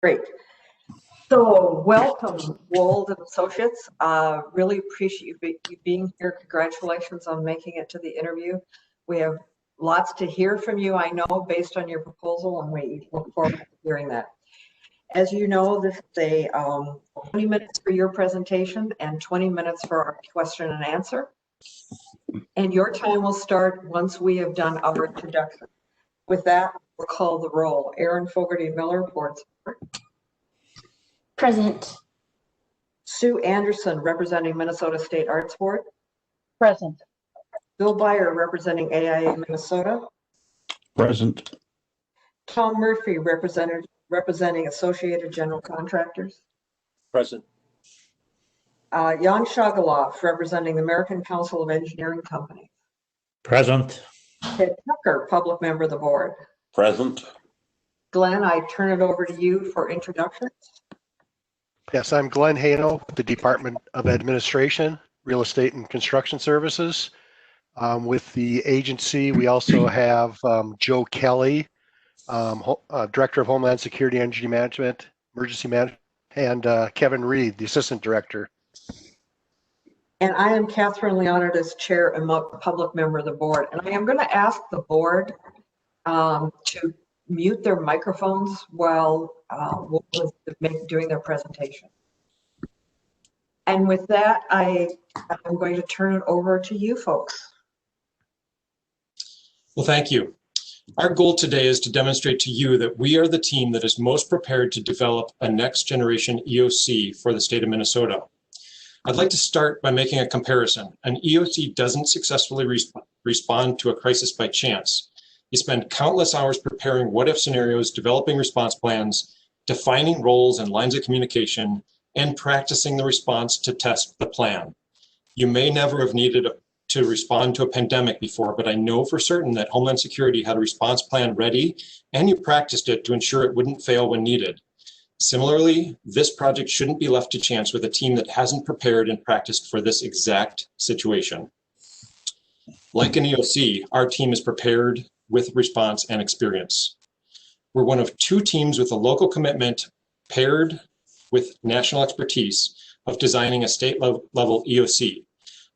Great. So welcome, Wold and Associates. Really appreciate you being here. Congratulations on making it to the interview. We have lots to hear from you, I know, based on your proposal, and we look forward to hearing that. As you know, this is a 20 minutes for your presentation and 20 minutes for our question and answer. And your time will start once we have done our introduction. With that, we'll call the roll. Erin Fogarty Miller, board support. Present. Sue Anderson, representing Minnesota State Arts Board. Present. Bill Byer, representing AIA Minnesota. Present. Tom Murphy, representing Associated General Contractors. Present. Jan Shagaloff, representing the American Council of Engineering Companies. Present. Ted Tucker, public member of the board. Present. Glenn, I turn it over to you for introductions. Yes, I'm Glenn Hano, the Department of Administration, Real Estate and Construction Services. With the agency, we also have Joe Kelly, Director of Homeland Security, Energy Management, Emergency Management, and Kevin Reed, the Assistant Director. And I am Catherine Leonidas, Chair and public member of the board. And I am going to ask the board to mute their microphones while doing their presentation. And with that, I'm going to turn it over to you folks. Well, thank you. Our goal today is to demonstrate to you that we are the team that is most prepared to develop a next generation EOC for the state of Minnesota. I'd like to start by making a comparison. An EOC doesn't successfully respond to a crisis by chance. You spend countless hours preparing what-if scenarios, developing response plans, defining roles and lines of communication, and practicing the response to test the plan. You may never have needed to respond to a pandemic before, but I know for certain that Homeland Security had a response plan ready, and you practiced it to ensure it wouldn't fail when needed. Similarly, this project shouldn't be left to chance with a team that hasn't prepared and practiced for this exact situation. Like an EOC, our team is prepared with response and experience. We're one of two teams with a local commitment paired with national expertise of designing a state level EOC.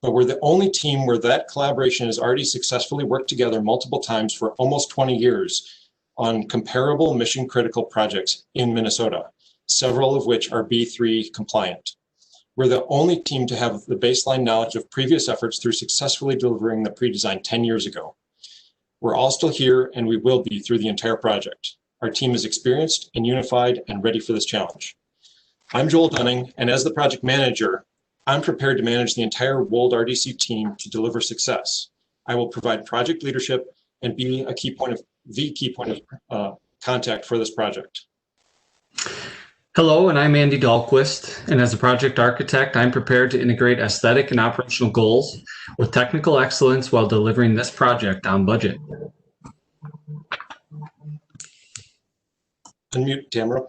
But we're the only team where that collaboration has already successfully worked together multiple times for almost 20 years on comparable mission critical projects in Minnesota, several of which are B3 compliant. We're the only team to have the baseline knowledge of previous efforts through successfully delivering the pre-design 10 years ago. We're all still here, and we will be through the entire project. Our team is experienced and unified and ready for this challenge. I'm Joel Dunning, and as the project manager, I'm prepared to manage the entire Wold RDC team to deliver success. I will provide project leadership and be the key point of contact for this project. Hello, and I'm Andy Dahlquist, and as a project architect, I'm prepared to integrate aesthetic and operational goals with technical excellence while delivering this project on budget. Unmute Tamara.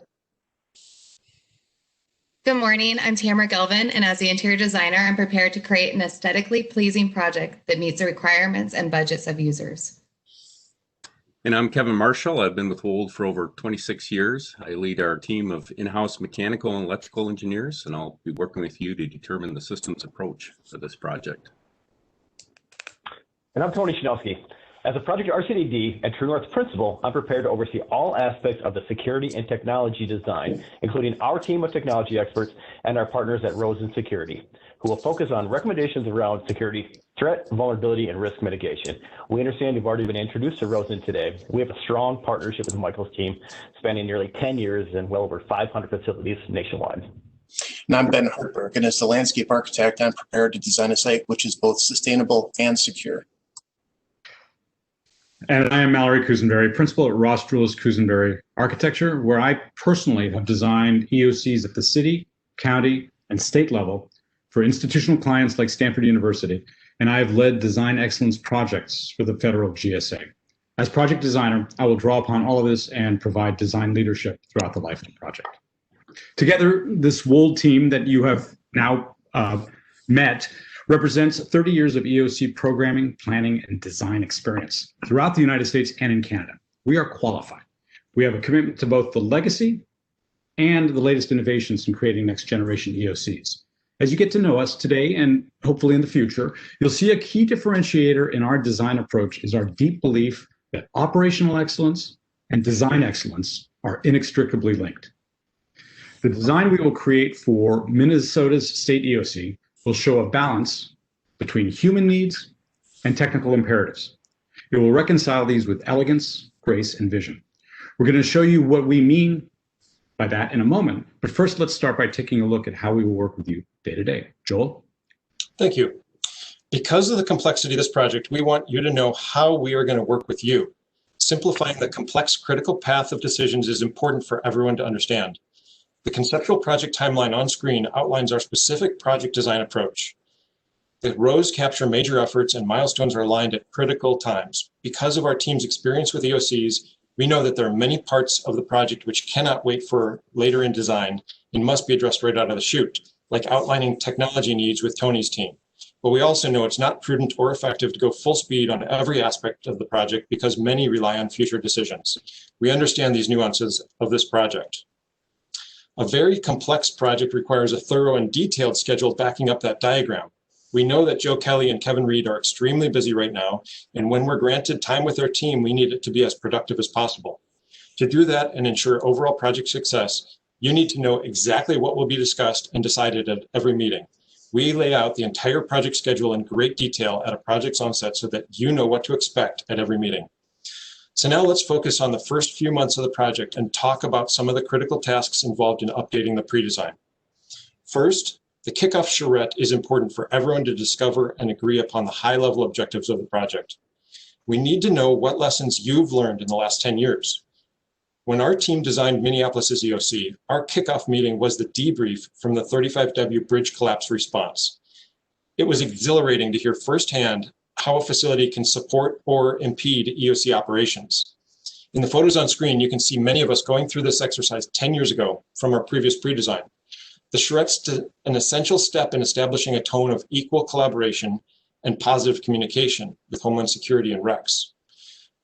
Good morning, I'm Tamara Gelvin, and as the interior designer, I'm prepared to create an aesthetically pleasing project that meets the requirements and budgets of users. And I'm Kevin Marshall. I've been with Wold for over 26 years. I lead our team of in-house mechanical and electrical engineers, and I'll be working with you to determine the systems approach for this project. And I'm Tony Schnelski. As a project RCDD and True North principal, I'm prepared to oversee all aspects of the security and technology design, including our team of technology experts and our partners at Rosen Security, who will focus on recommendations around security, threat, vulnerability, and risk mitigation. We understand you've already been introduced to Rosen today. We have a strong partnership with Michael's team, spanning nearly 10 years and well over 500 facilities nationwide. And I'm Ben Hartberg, and as the landscape architect, I'm prepared to design a site which is both sustainable and secure. And I am Mallory Kusenberry, principal at Ross Jules Kusenberry Architecture, where I personally have designed EOCs at the city, county, and state level for institutional clients like Stanford University, and I have led design excellence projects for the federal GSA. As project designer, I will draw upon all of this and provide design leadership throughout the life of the project. Together, this Wold team that you have now met represents 30 years of EOC programming, planning, and design experience throughout the United States and in Canada. We are qualified. We have a commitment to both the legacy and the latest innovations in creating next generation EOCs. As you get to know us today and hopefully in the future, you'll see a key differentiator in our design approach is our deep belief that operational excellence and design excellence are inextricably linked. The design we will create for Minnesota's state EOC will show a balance between human needs and technical imperatives. It will reconcile these with elegance, grace, and vision. We're going to show you what we mean by that in a moment, but first let's start by taking a look at how we will work with you day to day. Joel? Thank you. Because of the complexity of this project, we want you to know how we are going to work with you. Simplifying the complex critical path of decisions is important for everyone to understand. The conceptual project timeline on screen outlines our specific project design approach. The rows capture major efforts and milestones are aligned at critical times. Because of our team's experience with EOCs, we know that there are many parts of the project which cannot wait for later in design and must be addressed right out of the chute, like outlining technology needs with Tony's team. But we also know it's not prudent or effective to go full speed on every aspect of the project because many rely on future decisions. We understand these nuances of this project. A very complex project requires a thorough and detailed schedule backing up that diagram. We know that Joe Kelly and Kevin Reed are extremely busy right now, and when we're granted time with their team, we need it to be as productive as possible. To do that and ensure overall project success, you need to know exactly what will be discussed and decided at every meeting. We lay out the entire project schedule in great detail at a project's onset so that you know what to expect at every meeting. So now let's focus on the first few months of the project and talk about some of the critical tasks involved in updating the pre-design. First, the kickoff charrette is important for everyone to discover and agree upon the high-level objectives of the project. We need to know what lessons you've learned in the last 10 years. When our team designed Minneapolis's EOC, our kickoff meeting was the debrief from the 35W bridge collapse response. It was exhilarating to hear firsthand how a facility can support or impede EOC operations. In the photos on screen, you can see many of us going through this exercise 10 years ago from our previous pre-design. The charrette's an essential step in establishing a tone of equal collaboration and positive communication with Homeland Security and REX.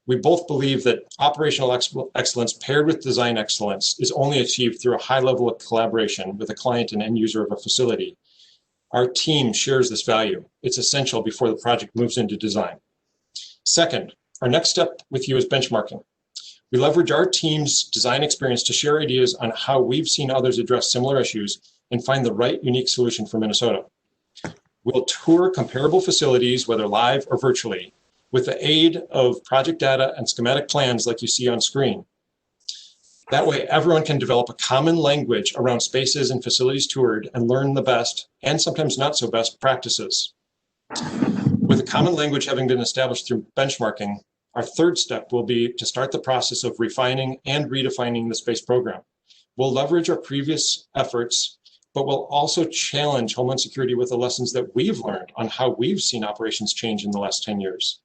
We both believe that operational excellence paired with design excellence is only achieved through a high level of collaboration with a client and end user of a facility. Our team shares this value. It's essential before the project moves into design. Second, our next step with you is benchmarking. We leverage our team's design experience to share ideas on how we've seen others address similar issues and find the right unique solution for Minnesota. We'll tour comparable facilities, whether live or virtually, with the aid of project data and schematic plans like you see on screen. That way, everyone can develop a common language around spaces and facilities toured and learn the best and sometimes not so best practices. With a common language having been established through benchmarking, our third step will be to start the process of refining and redefining the space program. We'll leverage our previous efforts, but we'll also challenge Homeland Security with the lessons that we've learned on how we've seen operations change in the last 10 years.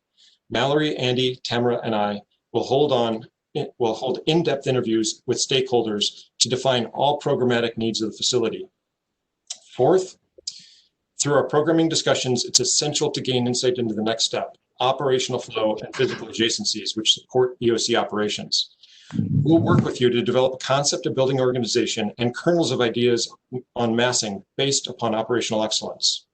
Mallory, Andy, Tamara, and I will hold in-depth interviews with stakeholders to define all programmatic needs of the facility. Fourth, through our programming discussions, it's essential to gain insight into the next step, operational flow and physical adjacencies, which support EOC operations. We'll work with you to develop a concept of building organization and kernels of ideas on massing based upon operational excellence.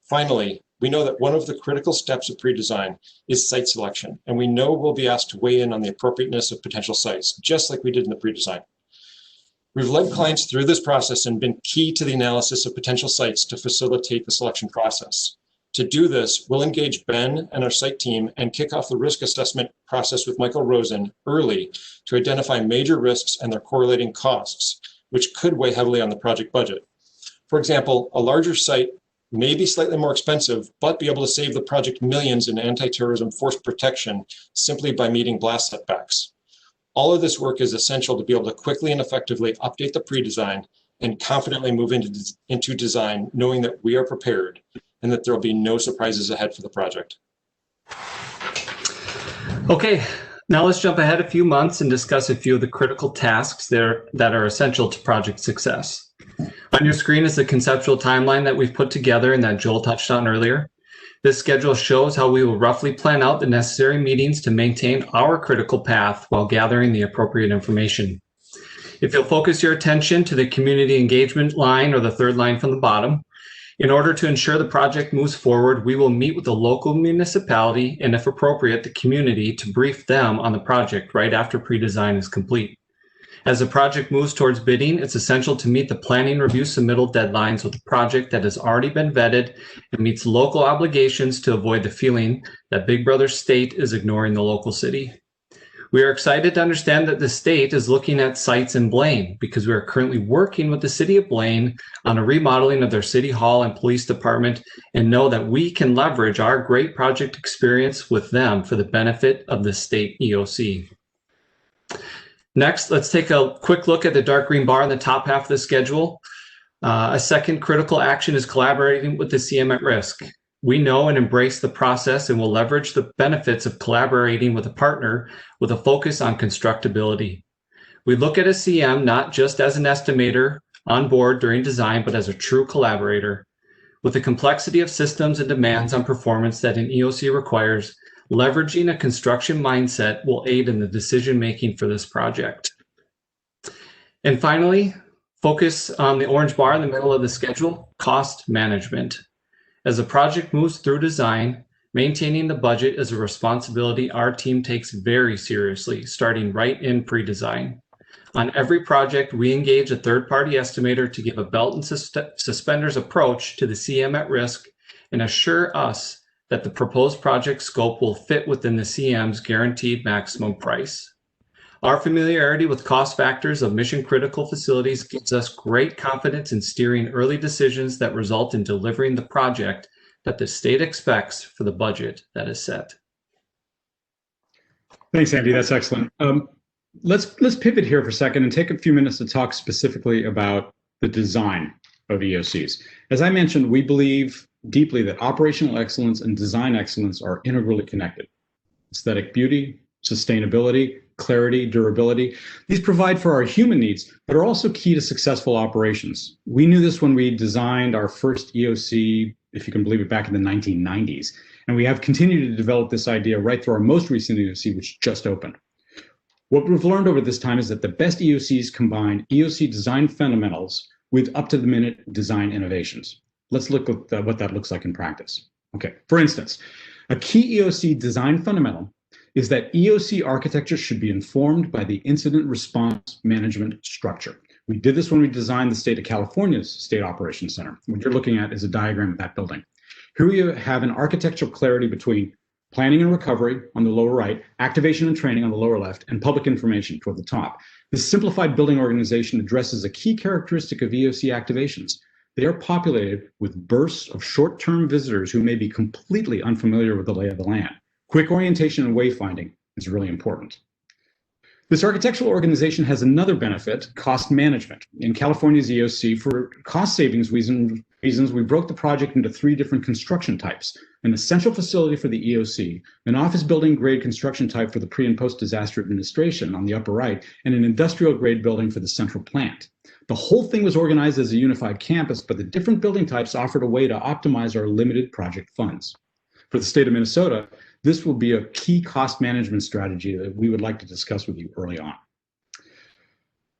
Finally, we know that one of the critical steps of pre-design is site selection, and we know we'll be asked to weigh in on the appropriateness of potential sites, just like we did in the pre-design. We've led clients through this process and been key to the analysis of potential sites to facilitate the selection process. To do this, we'll engage Ben and our site team and kick off the risk assessment process with Michael Rosen early to identify major risks and their correlating costs, which could weigh heavily on the project budget. For example, a larger site may be slightly more expensive, but be able to save the project millions in anti-terrorism force protection simply by meeting blast setbacks. All of this work is essential to be able to quickly and effectively update the pre-design and confidently move into design, knowing that we are prepared and that there will be no surprises ahead for the project. Okay, now let's jump ahead a few months and discuss a few of the critical tasks that are essential to project success. On your screen is the conceptual timeline that we've put together and that Joel touched on earlier. This schedule shows how we will roughly plan out the necessary meetings to maintain our critical path while gathering the appropriate information. If you'll focus your attention to the community engagement line or the third line from the bottom, in order to ensure the project moves forward, we will meet with the local municipality and, if appropriate, the community to brief them on the project right after pre-design is complete. As the project moves towards bidding, it's essential to meet the planning review submittal deadlines with a project that has already been vetted and meets local obligations to avoid the feeling that Big Brother State is ignoring the local city. We are excited to understand that the state is looking at sites in Blaine because we are currently working with the city of Blaine on a remodeling of their city hall and police department, and know that we can leverage our great project experience with them for the benefit of the state EOC. Next, let's take a quick look at the dark green bar in the top half of the schedule. A second critical action is collaborating with the CM at risk. We know and embrace the process and will leverage the benefits of collaborating with a partner with a focus on constructability. We look at a CM not just as an estimator on board during design, but as a true collaborator. With the complexity of systems and demands on performance that an EOC requires, leveraging a construction mindset will aid in the decision-making for this project. And finally, focus on the orange bar in the middle of the schedule, cost management. As the project moves through design, maintaining the budget is a responsibility our team takes very seriously, starting right in pre-design. On every project, we engage a third-party estimator to give a belt and suspenders approach to the CM at risk and assure us that the proposed project scope will fit within the CM's guaranteed maximum price. Our familiarity with cost factors of mission-critical facilities gives us great confidence in steering early decisions that result in delivering the project that the state expects for the budget that is set. Thanks, Andy. That's excellent. Let's pivot here for a second and take a few minutes to talk specifically about the design of EOCs. As I mentioned, we believe deeply that operational excellence and design excellence are integrally connected. Aesthetic beauty, sustainability, clarity, durability. These provide for our human needs, but are also key to successful operations. We knew this when we designed our first EOC, if you can believe it, back in the 1990s. And we have continued to develop this idea right through our most recent EOC, which just opened. What we've learned over this time is that the best EOCs combine EOC design fundamentals with up-to-the-minute design innovations. Let's look at what that looks like in practice. Okay, for instance, a key EOC design fundamental is that EOC architecture should be informed by the incident response management structure. We did this when we designed the state of California's State Operations Center. What you're looking at is a diagram of that building. Here we have an architectural clarity between planning and recovery on the lower right, activation and training on the lower left, and public information toward the top. This simplified building organization addresses a key characteristic of EOC activations. They are populated with bursts of short-term visitors who may be completely unfamiliar with the lay of the land. Quick orientation and wayfinding is really important. This architectural organization has another benefit, cost management. In California's EOC, for cost savings reasons, we broke the project into 3 different construction types: an essential facility for the EOC, an office building grade construction type for the pre and post disaster administration on the upper right, and an industrial grade building for the central plant. The whole thing was organized as a unified campus, but the different building types offered a way to optimize our limited project funds. For the state of Minnesota, this will be a key cost management strategy that we would like to discuss with you early on.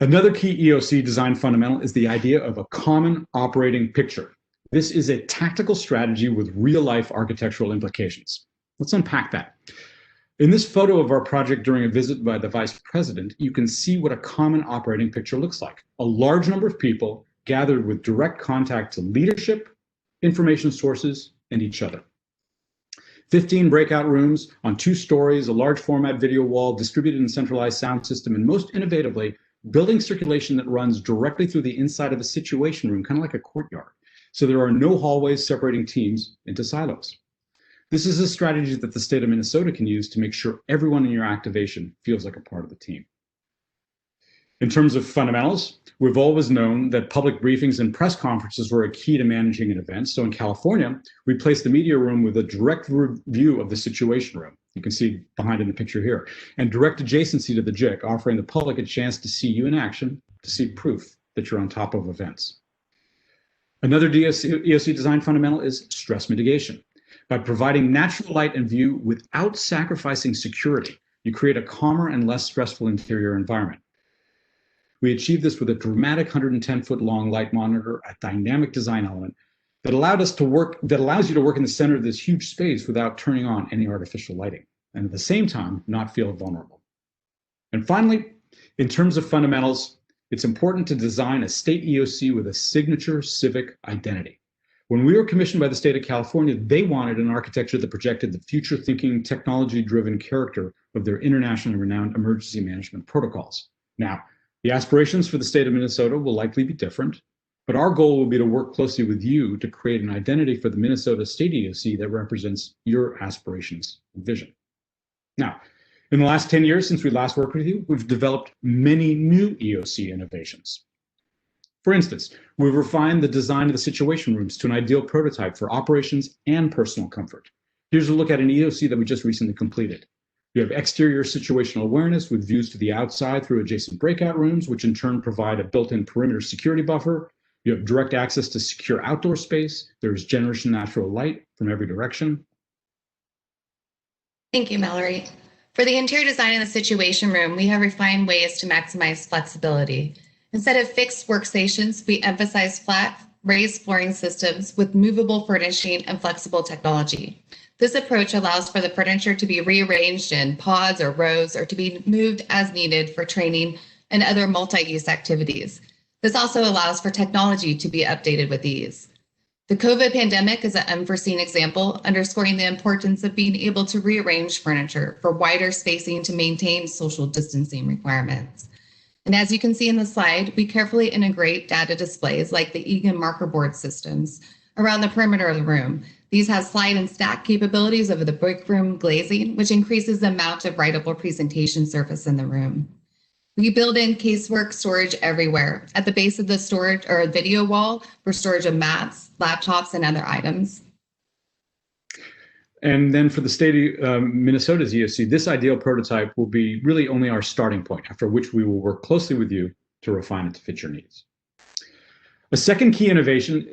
Another key EOC design fundamental is the idea of a common operating picture. This is a tactical strategy with real-life architectural implications. Let's unpack that. In this photo of our project during a visit by the Vice President, you can see what a common operating picture looks like. A large number of people gathered with direct contact to leadership, information sources, and each other. 15 breakout rooms on 2 stories, a large format video wall, distributed and centralized sound system, and most innovatively, building circulation that runs directly through the inside of a situation room, kind of like a courtyard. So there are no hallways separating teams into silos. This is a strategy that the state of Minnesota can use to make sure everyone in your activation feels like a part of the team. In terms of fundamentals, we've always known that public briefings and press conferences were a key to managing an event. So in California, we placed the media room with a direct view of the situation room. You can see behind in the picture here, and direct adjacency to the JIC, offering the public a chance to see you in action, to see proof that you're on top of events. Another EOC design fundamental is stress mitigation. By providing natural light and view without sacrificing security, you create a calmer and less stressful interior environment. We achieved this with a dramatic 110-foot long light monitor, a dynamic design element that allows you to work in the center of this huge space without turning on any artificial lighting, and at the same time, not feel vulnerable. And finally, in terms of fundamentals, it's important to design a state EOC with a signature civic identity. When we were commissioned by the state of California, they wanted an architecture that projected the future-thinking, technology-driven character of their internationally renowned emergency management protocols. Now, the aspirations for the state of Minnesota will likely be different, but our goal will be to work closely with you to create an identity for the Minnesota State EOC that represents your aspirations and vision. Now, in the last 10 years since we last worked with you, we've developed many new EOC innovations. For instance, we've refined the design of the situation rooms to an ideal prototype for operations and personal comfort. Here's a look at an EOC that we just recently completed. You have exterior situational awareness with views to the outside through adjacent breakout rooms, which in turn provide a built-in perimeter security buffer. You have direct access to secure outdoor space. There's generous natural light from every direction. Thank you, Mallory. For the interior design in the situation room, we have refined ways to maximize flexibility. Instead of fixed workstations, we emphasize flat, raised flooring systems with movable furnishing and flexible technology. This approach allows for the furniture to be rearranged in pods or rows or to be moved as needed for training and other multi-use activities. This also allows for technology to be updated with ease. The COVID pandemic is an unforeseen example, underscoring the importance of being able to rearrange furniture for wider spacing to maintain social distancing requirements. And as you can see in the slide, we carefully integrate data displays like the Egan marker board systems around the perimeter of the room. These have slide and stack capabilities over the brick room glazing, which increases the amount of writable presentation surface in the room. We build in casework storage everywhere, at the base of the storage or video wall for storage of mats, laptops, and other items. And then for the state of Minnesota's EOC, this ideal prototype will be really only our starting point, after which we will work closely with you to refine it to fit your needs. A second key innovation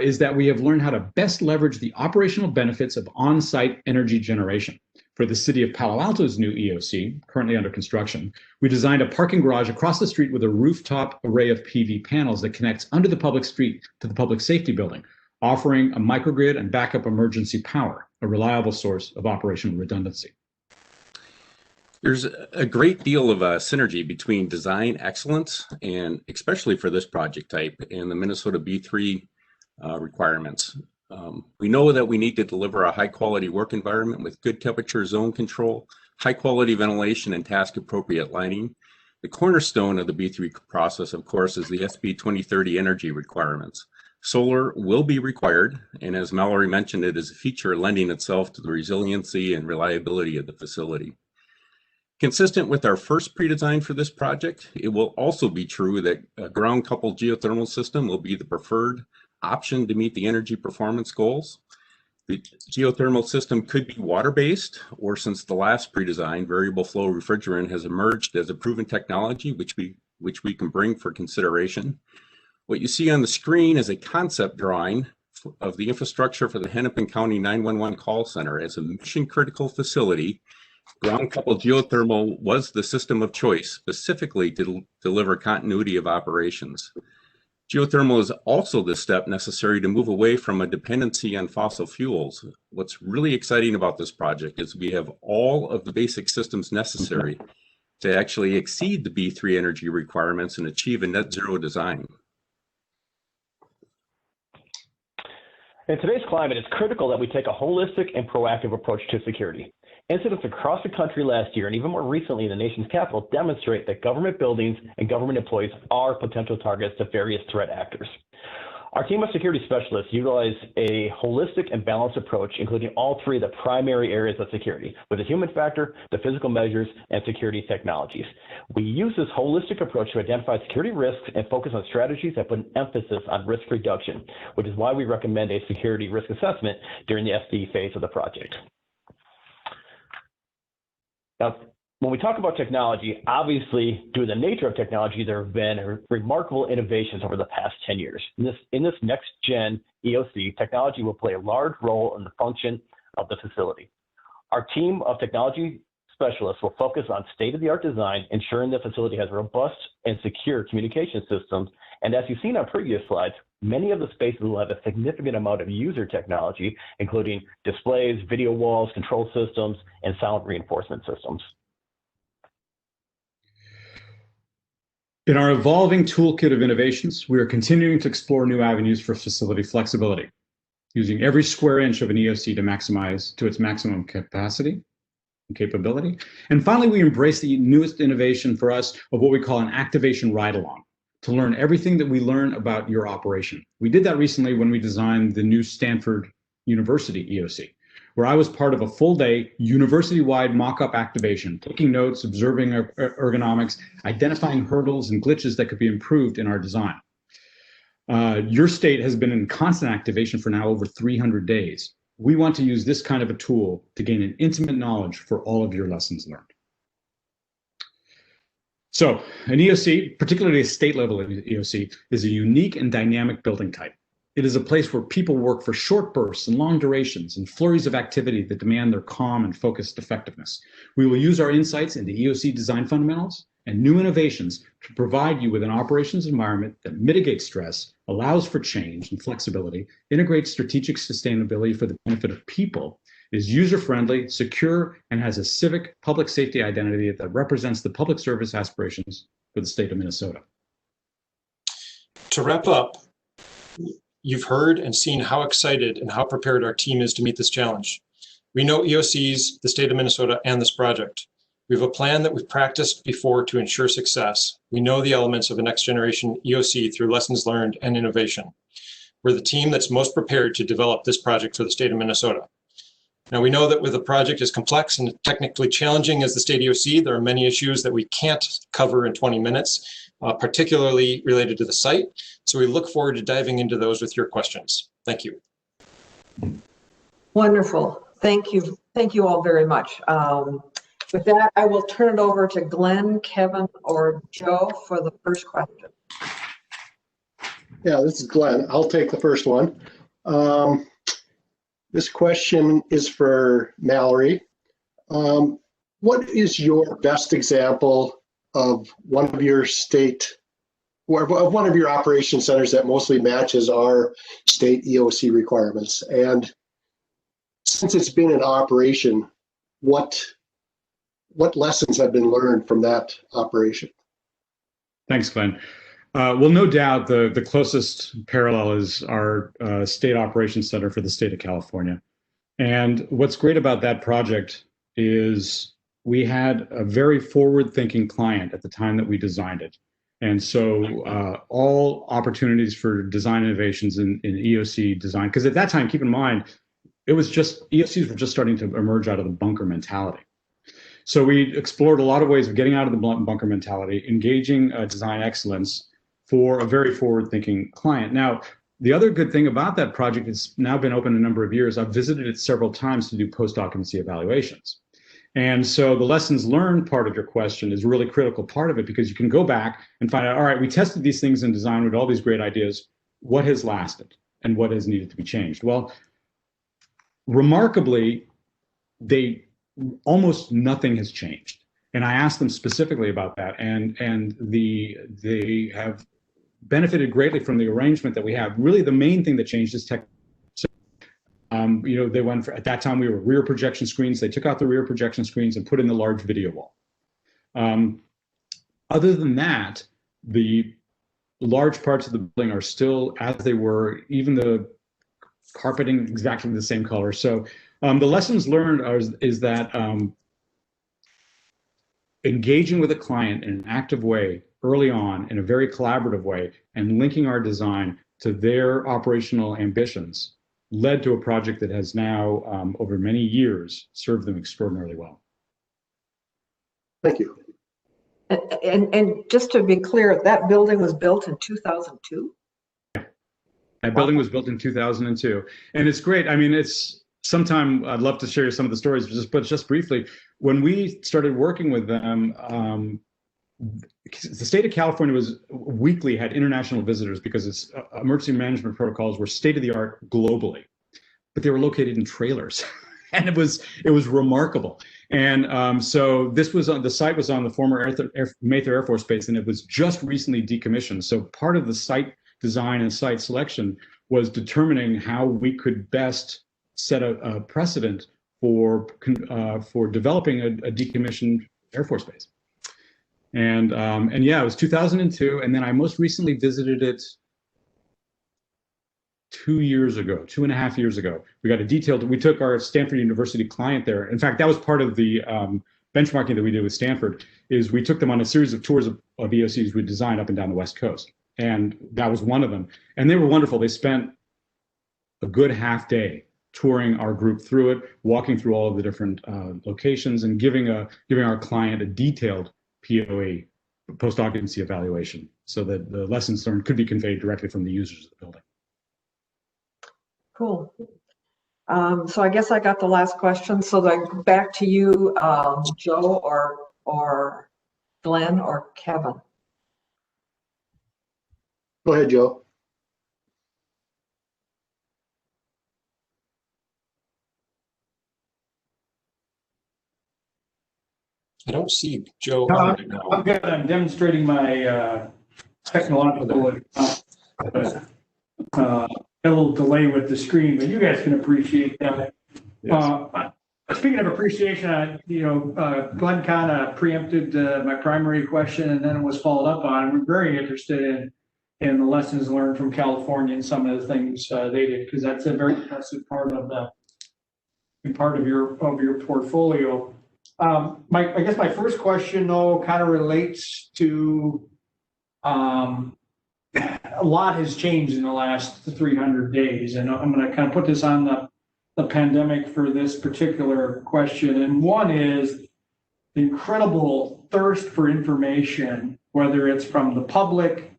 is that we have learned how to best leverage the operational benefits of on-site energy generation. For the city of Palo Alto's new EOC, currently under construction, we designed a parking garage across the street with a rooftop array of PV panels that connects under the public street to the public safety building, offering a microgrid and backup emergency power, a reliable source of operational redundancy. There's a great deal of synergy between design excellence, and especially for this project type, and the Minnesota B3 requirements. We know that we need to deliver a high quality work environment with good temperature zone control, high quality ventilation, and task appropriate lighting. The cornerstone of the B3 process, of course, is the SB 2030 energy requirements. Solar will be required, and as Mallory mentioned, it is a feature lending itself to the resiliency and reliability of the facility. Consistent with our first pre-design for this project, it will also be true that a ground-coupled geothermal system will be the preferred option to meet the energy performance goals. The geothermal system could be water-based, or since the last pre-design, variable flow refrigerant has emerged as a proven technology which we can bring for consideration. What you see on the screen is a concept drawing of the infrastructure for the Hennepin County 911 call center. As a mission-critical facility, ground-coupled geothermal was the system of choice, specifically to deliver continuity of operations. Geothermal is also the step necessary to move away from a dependency on fossil fuels. What's really exciting about this project is we have all of the basic systems necessary to actually exceed the B3 energy requirements and achieve a net zero design. In today's climate, it's critical that we take a holistic and proactive approach to security. Incidents across the country last year, and even more recently in the nation's capital, demonstrate that government buildings and government employees are potential targets to various threat actors. Our team of security specialists utilize a holistic and balanced approach, including all three of the primary areas of security, with the human factor, the physical measures, and security technologies. We use this holistic approach to identify security risks and focus on strategies that put an emphasis on risk reduction, which is why we recommend a security risk assessment during the SD phase of the project. Now, when we talk about technology, obviously, due to the nature of technology, there have been remarkable innovations over the past 10 years. In this next-gen EOC, technology will play a large role in the function of the facility. Our team of technology specialists will focus on state-of-the-art design, ensuring the facility has robust and secure communication systems. And as you've seen on previous slides, many of the spaces will have a significant amount of user technology, including displays, video walls, control systems, and sound reinforcement systems. In our evolving toolkit of innovations, we are continuing to explore new avenues for facility flexibility, using every square inch of an EOC to maximize to its maximum capacity and capability. And finally, we embrace the newest innovation for us of what we call an activation ride-along, to learn everything that we learn about your operation. We did that recently when we designed the new Stanford University EOC, where I was part of a full-day university-wide mock-up activation, taking notes, observing ergonomics, identifying hurdles and glitches that could be improved in our design. Your state has been in constant activation for now over 300 days. We want to use this kind of a tool to gain an intimate knowledge for all of your lessons learned. So an EOC, particularly a state-level EOC, is a unique and dynamic building type. It is a place where people work for short bursts and long durations and flurries of activity that demand their calm and focused effectiveness. We will use our insights into EOC design fundamentals and new innovations to provide you with an operations environment that mitigates stress, allows for change and flexibility, integrates strategic sustainability for the benefit of people, is user-friendly, secure, and has a civic public safety identity that represents the public service aspirations for the state of Minnesota. To wrap up, you've heard and seen how excited and how prepared our team is to meet this challenge. We know EOCs, the state of Minnesota, and this project. We have a plan that we've practiced before to ensure success. We know the elements of a next generation EOC through lessons learned and innovation. We're the team that's most prepared to develop this project for the state of Minnesota. Now, we know that with a project as complex and technically challenging as the state EOC, there are many issues that we can't cover in 20 minutes. Particularly related to the site. So we look forward to diving into those with your questions. Thank you. Wonderful. Thank you. Thank you all very much. With that, I will turn it over to Glenn, Kevin, or Joe for the first question. Yeah, this is Glenn. I'll take the first one. This question is for Mallory. What is your best example of one of your state, or one of your operation centers that mostly matches our state EOC requirements? And since it's been in operation, what lessons have been learned from that operation? Thanks, Glenn. Well, no doubt the closest parallel is our state operations center for the state of California. And what's great about that project is we had a very forward-thinking client at the time that we designed it. And so all opportunities for design innovations in EOC design, because at that time, keep in mind, it was just, EOCs were just starting to emerge out of the bunker mentality. So we explored a lot of ways of getting out of the bunker mentality, engaging design excellence for a very forward-thinking client. Now, the other good thing about that project, it's now been open a number of years. I've visited it several times to do post-occupancy evaluations. And so the lessons learned part of your question is a really critical part of it, because you can go back and find out, all right, we tested these things in design with all these great ideas. What has lasted and what has needed to be changed? Well, remarkably, almost nothing has changed. And I asked them specifically about that, and they have benefited greatly from the arrangement that we have. Really, the main thing that changed is tech. They went for, at that time we were rear projection screens. They took out the rear projection screens and put in the large video wall. Other than that, the large parts of the building are still as they were, even the carpeting exactly the same color. So the lessons learned is that engaging with a client in an active way early on in a very collaborative way and linking our design to their operational ambitions led to a project that has now, over many years, served them extraordinarily well. Thank you. And just to be clear, that building was built in 2002? Yeah. That building was built in 2002. And it's great. I mean, sometime I'd love to share some of the stories, but just briefly, when we started working with them, the state of California weekly had international visitors because its emergency management protocols were state-of-the-art globally, but they were located in trailers. And it was remarkable. And so this was on the site was on the former Mather Air Force Base, and it was just recently decommissioned. So part of the site design and site selection was determining how we could best set a precedent for developing a decommissioned Air Force base. And yeah, it was 2002, and then I most recently visited it 2.5 years ago. We took our Stanford University client there. In fact, that was part of the benchmarking that we did with Stanford, is we took them on a series of tours of EOCs we designed up and down the West Coast. And that was one of them. And they were wonderful. They spent a good half day touring our group through it, walking through all of the different locations, and giving our client a detailed POE, post-occupancy evaluation, so that the lessons learned could be conveyed directly from the users of the building. Cool. So I guess I got the last question. So then back to you, Joe or Glenn or Kevin. Go ahead, Joe. I don't see Joe. I'm good. I'm demonstrating my technological a little delay with the screen, but you guys can appreciate that. Yes. Speaking of appreciation, Glenn kind of preempted my primary question, and then it was followed up on. We're very interested in the lessons learned from California and some of the things they did, because that's a very impressive part of your portfolio. I guess my first question, though, kind of relates to a lot has changed in the last 300 days, and I'm going to kind of put this on the pandemic for this particular question. And one is the incredible thirst for information, whether it's from the public,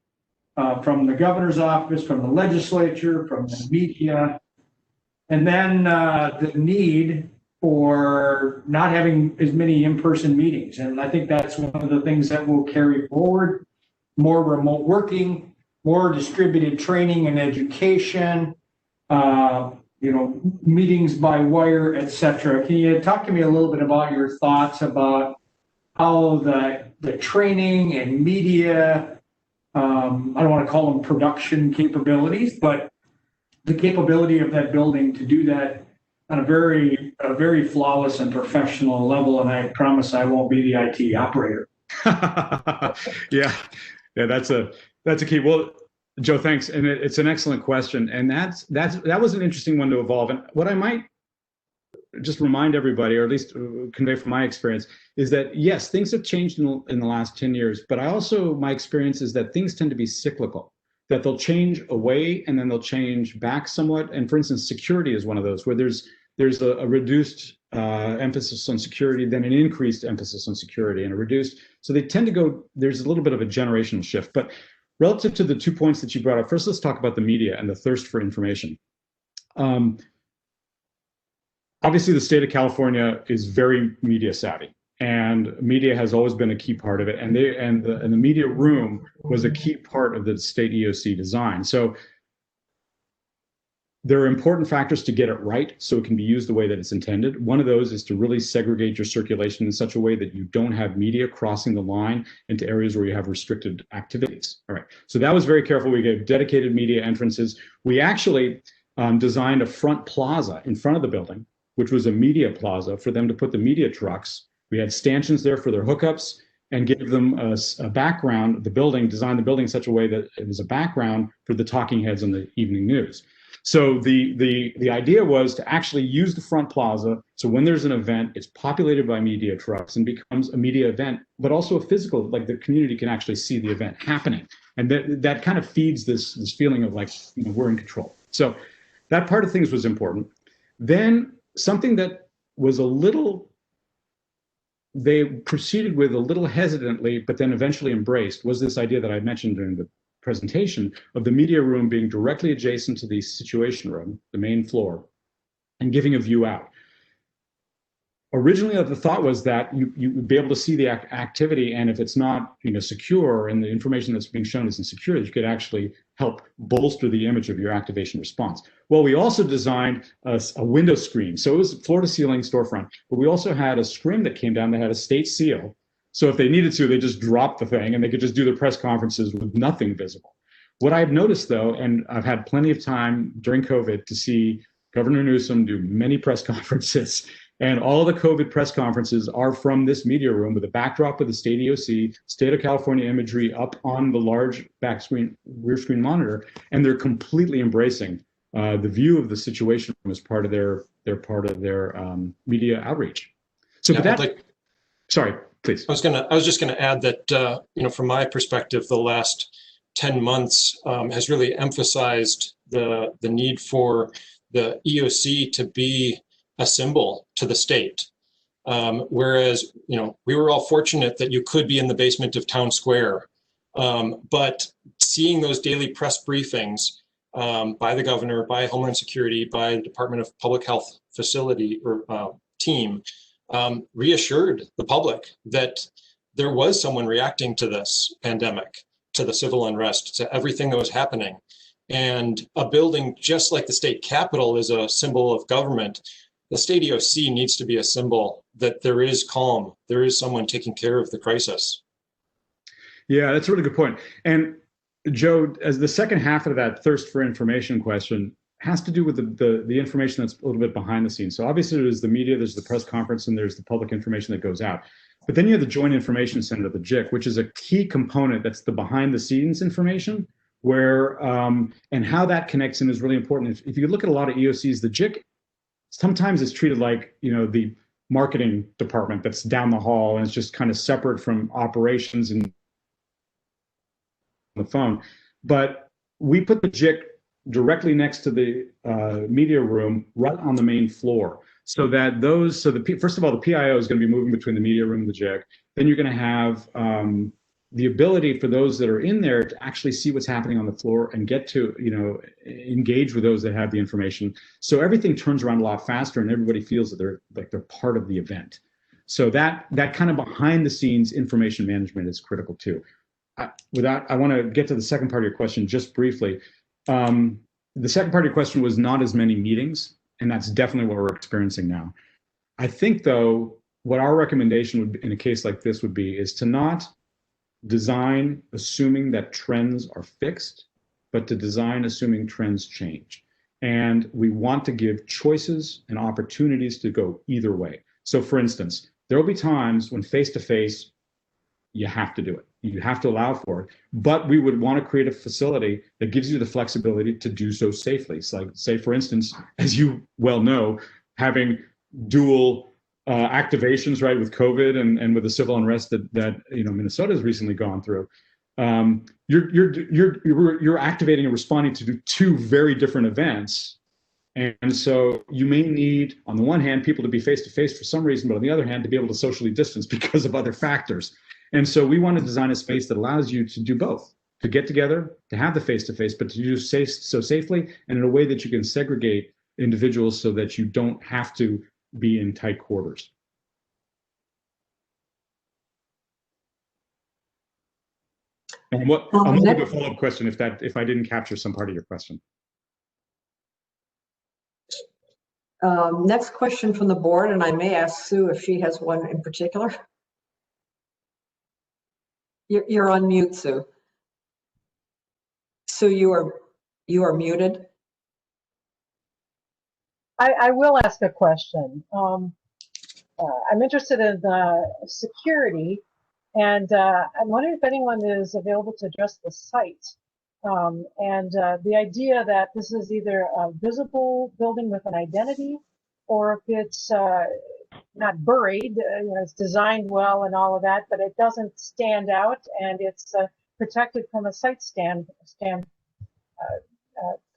from the governor's office, from the legislature, from the media, and then the need for not having as many in-person meetings. And I think that's one of the things that will carry forward: more remote working, more distributed training and education, meetings by wire, et cetera. Can you talk to me a little bit about your thoughts about how the training and media, I don't want to call them production capabilities, but the capability of that building to do that on a very flawless and professional level? And I promise I won't be the IT operator. Yeah, that's a key. Well, Joe, thanks, and it's an excellent question, and that was an interesting one to evolve. And what I might just remind everybody, or at least convey from my experience, is that yes, things have changed in the last 10 years, but my experience is that things tend to be cyclical, that they'll change away and then they'll change back somewhat. And for instance, security is one of those where there's a reduced emphasis on security, then an increased emphasis on security, and a reduced. So they tend to go. There's a little bit of a generational shift. But relative to the 2 points that you brought up, first let's talk about the media and the thirst for information. Obviously, the state of California is very media savvy, and media has always been a key part of it. And the media room was a key part of the state EOC design. So there are important factors to get it right so it can be used the way that it's intended. One of those is to really segregate your circulation in such a way that you don't have media crossing the line into areas where you have restricted activities. All right, so that was very careful. We gave dedicated media entrances. We actually designed a front plaza in front of the building, which was a media plaza for them to put the media trucks. We had stanchions there for their hookups, and give them a background. The building, designed the building in such a way that it was a background for the talking heads on the evening news. So the idea was to actually use the front plaza, so when there's an event, it's populated by media trucks and becomes a media event, but also a physical, like the community can actually see the event happening. And that kind of feeds this feeling of like, we're in control. So that part of things was important. Then something that was they proceeded with a little hesitantly, but then eventually embraced, was this idea that I mentioned during the presentation of the media room being directly adjacent to the situation room, the main floor, and giving a view out. originally the thought was that you would be able to see the activity, and if it's not secure and the information that's being shown isn't secure, that you could actually help bolster the image of your activation response. Well, we also designed a window screen. So it was floor to ceiling storefront, but we also had a screen that came down that had a state seal. So if they needed to, they just dropped the thing and they could just do their press conferences with nothing visible. What I've noticed though, and I've had plenty of time during COVID to see Governor Newsom do many press conferences, and all the COVID press conferences are from this media room with a backdrop of the state EOC, state of California imagery up on the large back screen, rear screen monitor, and they're completely embracing the view of the situation as part of their media outreach. So Yeah, sorry, please. I was just gonna add that from my perspective, the last 10 months has really emphasized the need for the EOC to be a symbol to the state. Whereas, we were all fortunate that you could be in the basement of Town Square. But seeing those daily press briefings by the governor, by Homeland Security, by the Department of Public Health facility or team, reassured the public that there was someone reacting to this pandemic, to the civil unrest, to everything that was happening. And a building just like the state capitol is a symbol of government. The state EOC needs to be a symbol that there is calm, there is someone taking care of the crisis. Yeah, that's a really good point. And Joe, as the second half of that thirst for information question has to do with the information that's a little bit behind the scenes. So obviously there's the media, there's the press conference, and there's the public information that goes out. But then you have the Joint Information Center, the JIC, which is a key component that's the behind the scenes information, where and how that connects in is really important. If you look at a lot of EOCs, the JIC sometimes is treated like the marketing department that's down the hall and it's just kind of separate from operations and the phone. But we put the JIC directly next to the media room, right on the main floor, so that first of all, the PIO is going to be moving between the media room and the JIC. Then you're going to have the ability for those that are in there to actually see what's happening on the floor and get to engage with those that have the information. So everything turns around a lot faster, and everybody feels that they're part of the event. So that kind of behind the scenes information management is critical too. I want to get to the second part of your question just briefly. The second part of your question was not as many meetings, and that's definitely what we're experiencing now. I think though, what our recommendation would be in a case like this would be is to not design assuming that trends are fixed, but to design assuming trends change. And we want to give choices and opportunities to go either way. So for instance, there will be times when face-to-face, you have to do it. You have to allow for it. But we would want to create a facility that gives you the flexibility to do so safely. So like, say, for instance, as you well know, having dual activations, right, with COVID and with the civil unrest that Minnesota has recently gone through, you're activating and responding to two very different events. And so you may need, on the one hand, people to be face-to-face for some reason, but on the other hand, to be able to socially distance because of other factors. And so we want to design a space that allows you to do both, to get together, to have the face-to-face, but to do so safely and in a way that you can segregate individuals so that you don't have to be in tight quarters. And I'll move to a follow-up question if I didn't capture some part of your question. Next question from the board, and I may ask Sue if she has one in particular. You're on mute, Sue. Sue, you are muted. I will ask a question. I'm interested in security, and I'm wondering if anyone is available to address the site. And the idea that this is either a visible building with an identity, or if it's not buried, it's designed well and all of that, but it doesn't stand out, and it's protected from a site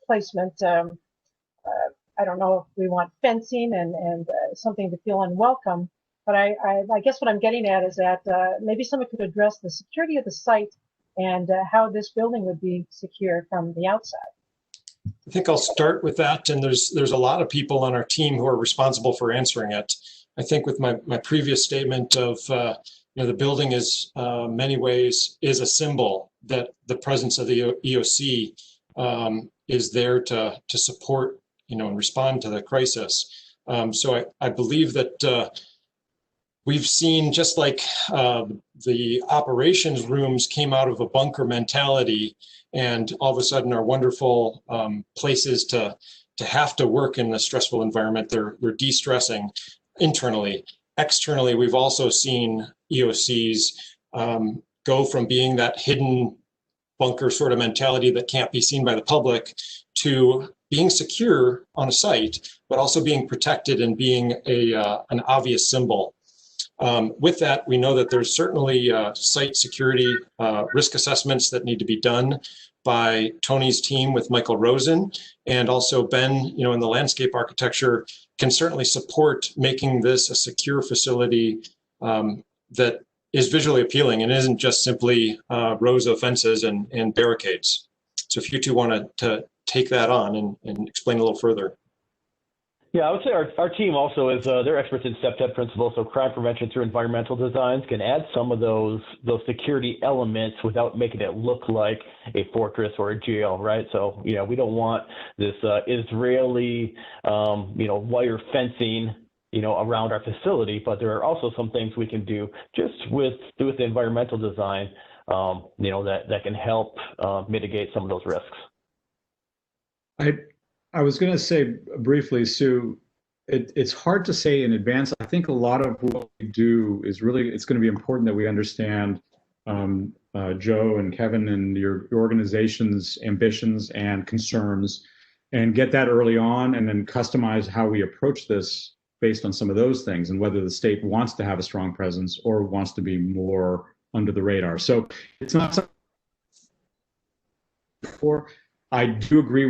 placement. I don't know if we want fencing and something to feel unwelcome, but I guess what I'm getting at is that maybe someone could address the security of the site and how this building would be secure from the outside. I think I'll start with that, and there's a lot of people on our team who are responsible for answering it. I think with my previous statement of, the building is many ways is a symbol that the presence of the EOC is there to support, and respond to the crisis. So I believe that we've seen, just like the operations rooms came out of a bunker mentality, and all of a sudden are wonderful places to have to work in a stressful environment. They're de-stressing internally. Externally, we've also seen EOCs go from being that hidden bunker sort of mentality that can't be seen by the public to being secure on a site, but also being protected and being an obvious symbol. With that, we know that there's certainly site security risk assessments that need to be done by Tony's team with Michael Rosen, and also Ben, in the landscape architecture, can certainly support making this a secure facility that is visually appealing and isn't just simply rows of fences and barricades. So if you two want to take that on and explain a little further. Yeah, I would say our team also is, they're experts in STEP principles, so crime prevention through environmental designs can add some of those security elements without making it look like a fortress or a jail, right? So, we don't want this Israeli, wire fencing, around our facility, but there are also some things we can do just with the environmental design, that can help mitigate some of those risks. I was going to say briefly, Sue, it's hard to say in advance. I think a lot of what we do is really, it's going to be important that we understand Joe and Kevin and your organization's ambitions and concerns, and get that early on, and then customize how we approach this based on some of those things, and whether the state wants to have a strong presence or wants to be more under the radar. So it's not something for. I do agree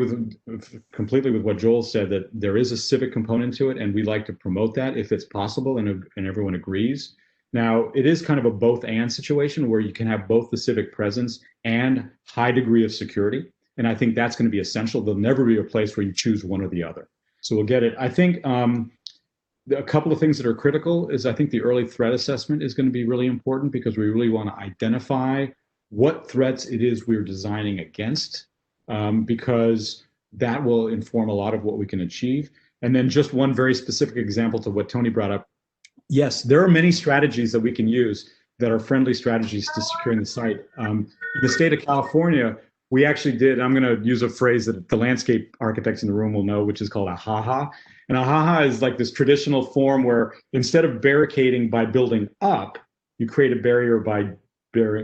completely with what Joel said, that there is a civic component to it, and we like to promote that if it's possible and everyone agrees. Now, it is kind of a both and situation where you can have both the civic presence and high degree of security. And I think that's going to be essential. There'll never be a place where you choose one or the other. So we'll get it. I think a couple of things that are critical is, I think the early threat assessment is going to be really important, because we really want to identify what threats it is we're designing against. Because that will inform a lot of what we can achieve. And then just one very specific example to what Tony brought up. Yes, there are many strategies that we can use that are friendly strategies to securing the site. In the state of California, we actually did, I'm going to use a phrase that the landscape architects in the room will know, which is called a ha-ha. And a ha-ha is like this traditional form where instead of barricading by building up, you create a barrier by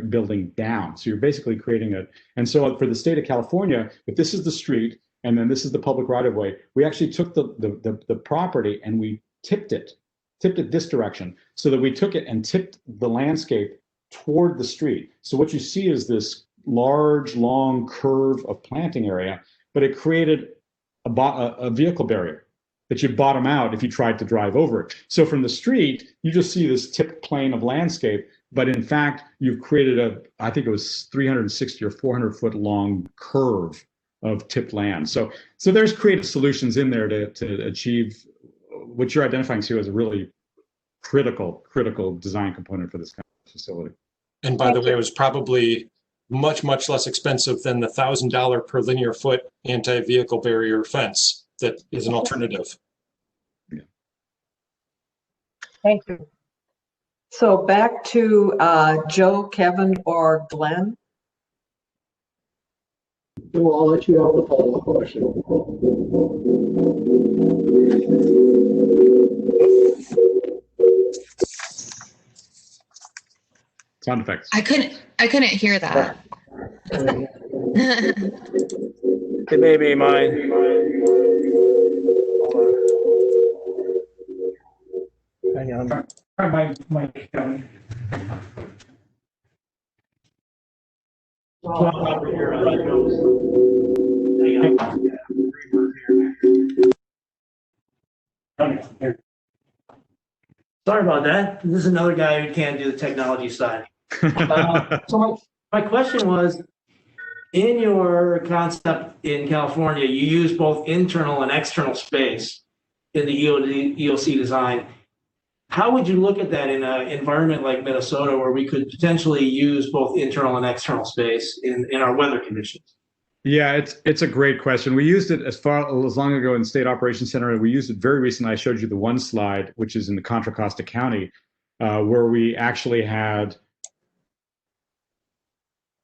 building down. So you're basically creating and so for the state of California, if this is the street and then this is the public right of way, we actually took the property and we tipped it this direction, so that we took it and tipped the landscape toward the street. So what you see is this large, long curve of planting area, but it created a vehicle barrier that you'd bottom out if you tried to drive over it. So from the street, you just see this tipped plane of landscape. But in fact, you've created I think it was 360 or 400 foot long curve of tipped land. So there's creative solutions in there to achieve what you're identifying, Sue, as a really critical design component for this kind of facility. And by the way, it was probably much less expensive than the $1,000 per linear foot anti-vehicle barrier fence that is an alternative. Yeah. Thank you. So back to Joe, Kevin, or Glenn. Well, I'll let you have the follow-up question. Sound effects. I couldn't hear that. It may be mine. Hang on. Mike, Sorry about that. This is another guy who can't do the technology side. So my question was, in your concept in California, you use both internal and external space in the EOC design. how would you look at that in an environment like Minnesota where we could potentially use both internal and external space in our weather conditions? Yeah, it's a great question. We used it as long ago in State Operations Center, and we used it very recently. I showed you the one slide, which is in the Contra Costa County, where we actually had,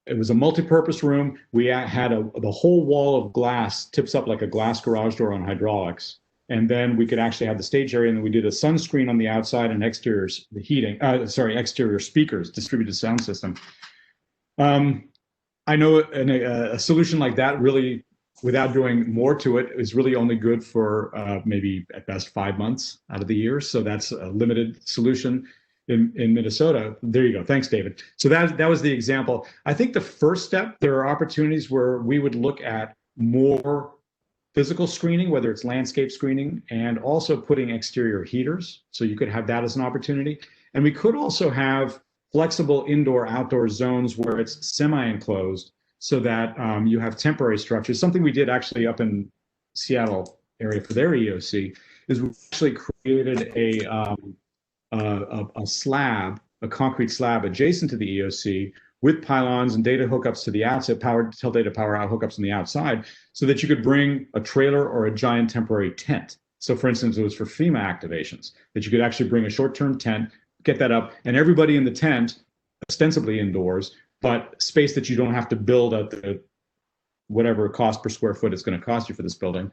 it was a multi-purpose room. We had the whole wall of glass tips up like a glass garage door on hydraulics. And then we could actually have the stage area, and then we did a sunscreen on the outside and exterior speakers, distributed sound system. I know a solution like that really, without doing more to it, is really only good for maybe at best 5 months out of the year. So that's a limited solution in Minnesota. There you go. Thanks, David. So that was the example. I think the first step, there are opportunities where we would look at more physical screening, whether it's landscape screening, and also putting exterior heaters. So you could have that as an opportunity. And we could also have flexible indoor-outdoor zones where it's semi-enclosed so that you have temporary structures. Something we did actually up in Seattle area for their EOC is we actually created a slab, a concrete slab adjacent to the EOC with pylons and data hookups to the outside, tell data power out hookups on the outside, so that you could bring a trailer or a giant temporary tent. So for instance, it was for FEMA activations, that you could actually bring a short-term tent, get that up, and everybody in the tent, ostensibly indoors, but space that you don't have to build at the whatever cost per square foot it's going to cost you for this building,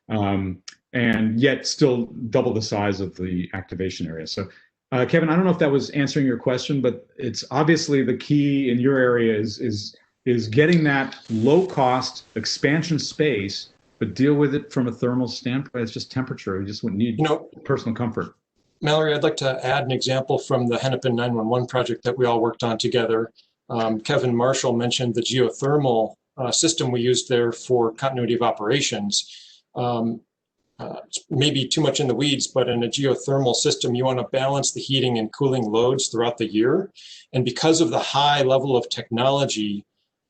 and yet still double the size of the activation area. So Kevin, I don't know if that was answering your question, but it's obviously the key in your area is getting that low-cost expansion space, but deal with it from a thermal standpoint. It's just temperature. You just would need personal comfort. Mallory, I'd like to add an example from the Hennepin 911 project that we all worked on together. Kevin Marshall mentioned the geothermal system we used there for continuity of operations. It's maybe too much in the weeds, but in a geothermal system, you want to balance the heating and cooling loads throughout the year. And because of the high level of technology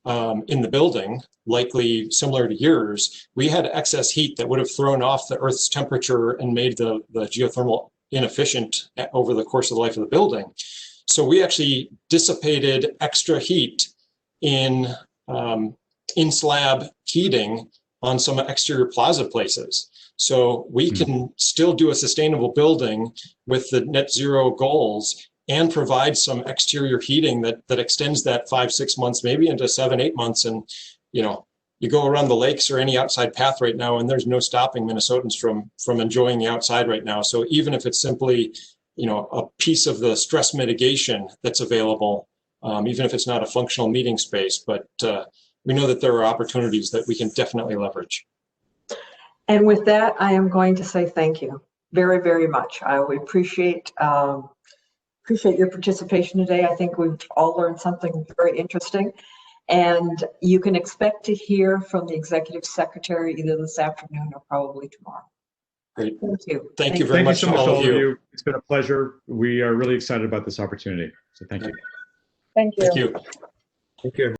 in the building, likely similar to yours, we had excess heat that would have thrown off the Earth's temperature and made the geothermal inefficient over the course of the life of the building. So we actually dissipated extra heat in slab heating on some exterior plaza places. So we can still do a sustainable building with the net zero goals and provide some exterior heating that extends that 5-6 months, maybe into 7-8 months. And, you go around the lakes or any outside path right now, and there's no stopping Minnesotans from enjoying the outside right now. So even if it's simply, a piece of the stress mitigation that's available, even if it's not a functional meeting space, but we know that there are opportunities that we can definitely leverage. And with that, I am going to say thank you very, very much. We appreciate your participation today. I think we've all learned something very interesting. And you can expect to hear from the executive secretary either this afternoon or probably tomorrow. Great. Thank you. Thank you very much so much, all of you. It's been a pleasure. We are really excited about this opportunity. So thank you. Thank you. Thank you. Thank you.